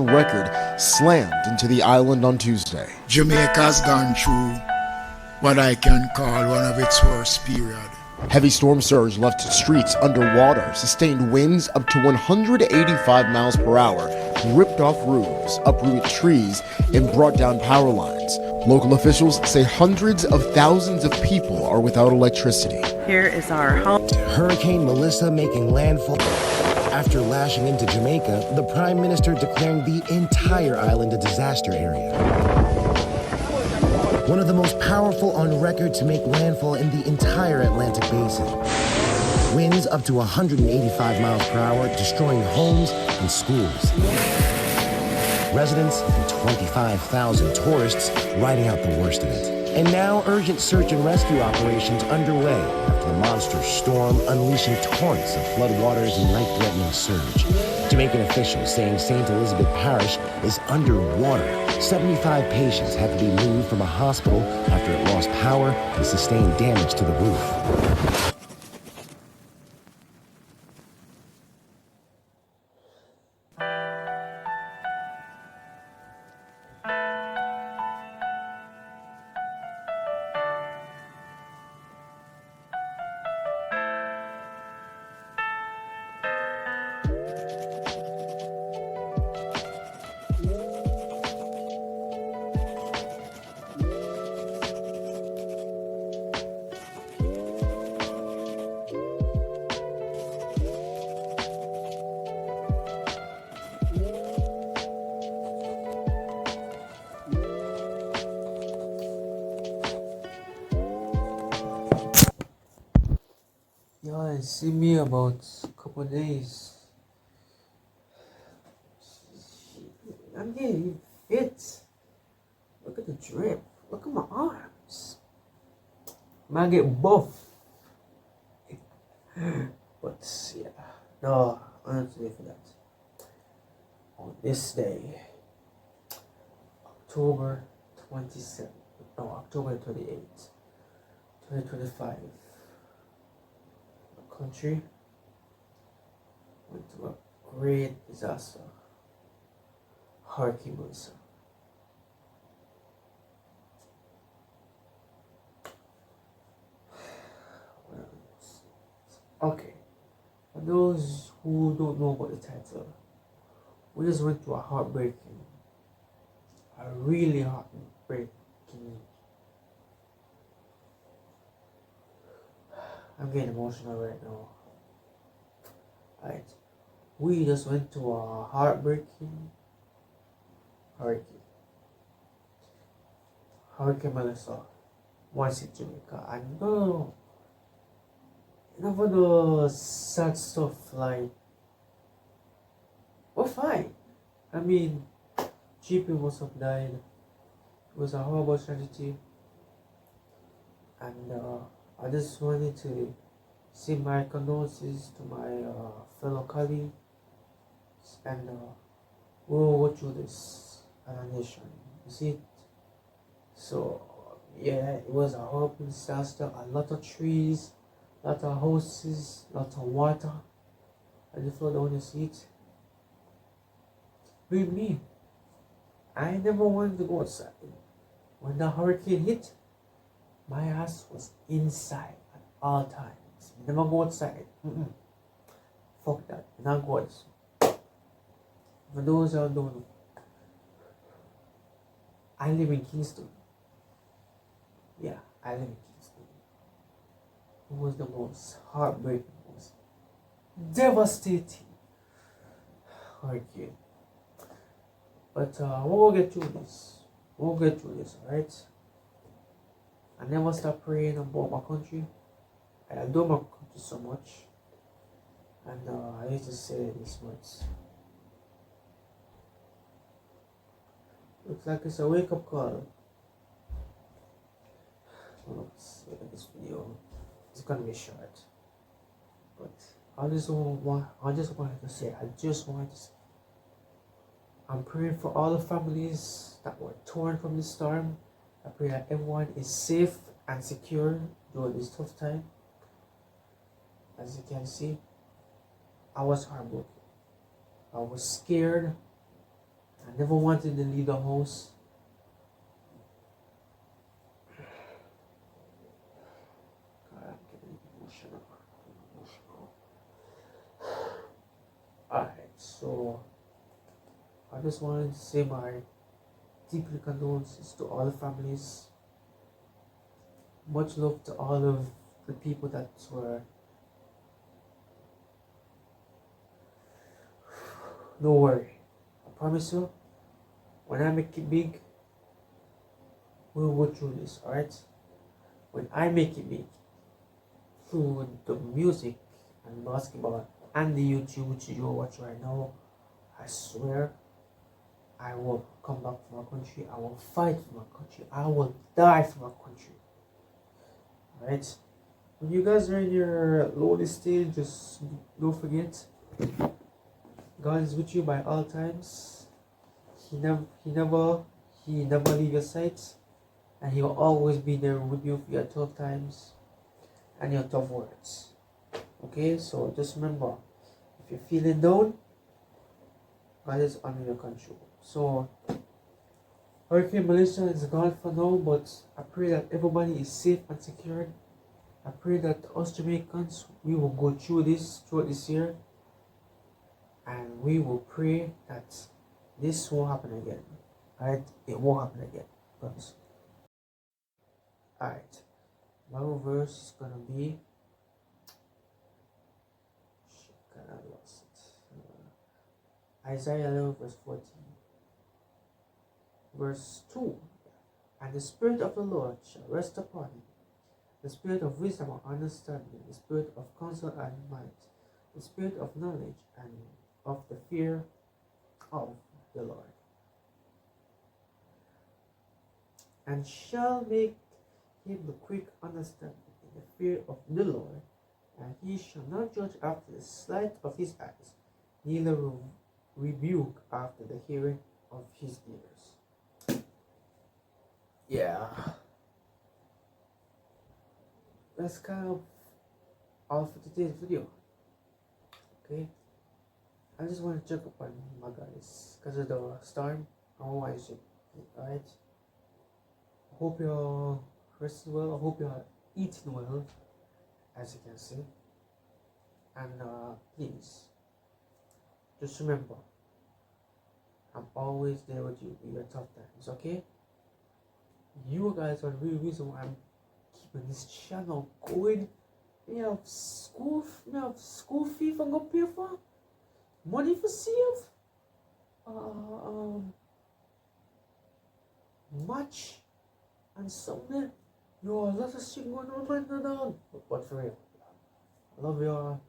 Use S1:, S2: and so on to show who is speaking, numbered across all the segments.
S1: on record slammed into the island on Tuesday.
S2: Jamaica's gone through what I can call one of its worst periods.
S1: Heavy storm surge left streets underwater, sustained winds up to 185 miles per hour, ripped off roofs, uprooted trees, and brought down power lines. Local officials say hundreds of thousands of people are without electricity.
S3: Here is our home.
S4: Hurricane Melissa making landfall. After lashing into Jamaica, the Prime Minister declaring the entire island a disaster area. One of the most powerful on record to make landfall in the entire Atlantic basin. Winds up to 185 miles per hour, destroying homes and schools. Residents and 25,000 tourists riding out the worst of it. And now urgent search and rescue operations underway after the monster storm unleashing torrents of floodwaters and life-threatening surge. Jamaican officials saying St. Elizabeth Parish is underwater. 75 patients had to be moved from a hospital after it lost power and sustained damage to the roof.
S5: Yeah, see me about a couple days. I'm getting fit. Look at the drip. Look at my arms. Man, get buff. But yeah, no, I'm not today for that. On this day, October 27th, no, October 28th, 2025. Country went through a great disaster, Hurricane Melissa. Okay, for those who don't know about the title, we just went through a really heartbreaking. I'm getting emotional right now. Alright. We just went to a heartbreaking hurricane. Hurricane Melissa. Once in Jamaica. I know. Enough of the sad stuff, like, we're fine. I mean, 3 people must have died. It was a horrible tragedy. And I just wanted to say my condolences to my fellow colleagues, and we'll go through this as a nation. You see it? So yeah, it was a horrible disaster. A lot of trees, a lot of houses, a lot of water, and the flood down. You see it? Believe me, I never wanted to go outside. When the hurricane hit, my ass was inside at all times. Never go outside. Fuck that. Not go outside. For those who don't know, I live in Kingston. Yeah, I live in Kingston. It was the most heartbreaking, most devastating hurricane. But we'll get through this. We'll get through this, alright? I never stop praying about my country. I adore my country so much. And I used to say this much. Looks like it's a wake-up call. So let's look at this video. It's gonna be short. But I just wanted to say, I'm praying for all the families that were torn from the storm. I pray that everyone is safe and secure during this tough time. As you can see, I was heartbroken. I was scared. I never wanted to leave the house. God, I'm getting emotional. Alright, so I just wanted to say my deeply condolences to all the families. Much love to all of the people that were. Don't worry. I promise you, when I make it big, we'll go through this, alright? When I make it big, through the music and basketball and the YouTube which you watch right now, I swear I will come back for my country. I will fight for my country. I will die for my country. Alright? When you guys are in your lowest stage, just don't forget God is with you by all times. He never leave your sight, and He will always be there with you for your tough times and your tough words. Okay, so just remember, if you're feeling down, God is under your control. So Hurricane Malaysia is gone for now, but I pray that everybody is safe and secured. I pray that us Jamaicans, we will go through this throughout this year, and we will pray that this won't happen again. Alright, it won't happen again. Promise. Alright, Bible verse is gonna be. Shit, God, I lost it. Isaiah 11 verse 14. Verse 2. And the Spirit of the Lord shall rest upon him, the Spirit of wisdom and understanding, the Spirit of counsel and might, the Spirit of knowledge and of the fear of the Lord. And shall make him the quick understanding in the fear of the Lord, and he shall not judge after the sight of his eyes, neither rebuke after the hearing of his ears. Yeah. That's kind of all for today's video. Okay? I just want to check up on my guys because of the storm. I don't know why I should. Alright? Hope you're resting well. I hope you're eating well, as you can see. And please, just remember, I'm always there with you in your tough times, okay? You guys are the real reason why I'm keeping this channel going. Me have school fee for go pay for, money for save, match and something. Yo, a lot of shit going on right now. But for real, I love y'all.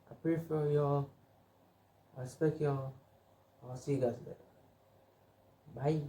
S5: I pray for y'all. I respect y'all. I'll see you guys later. Bye.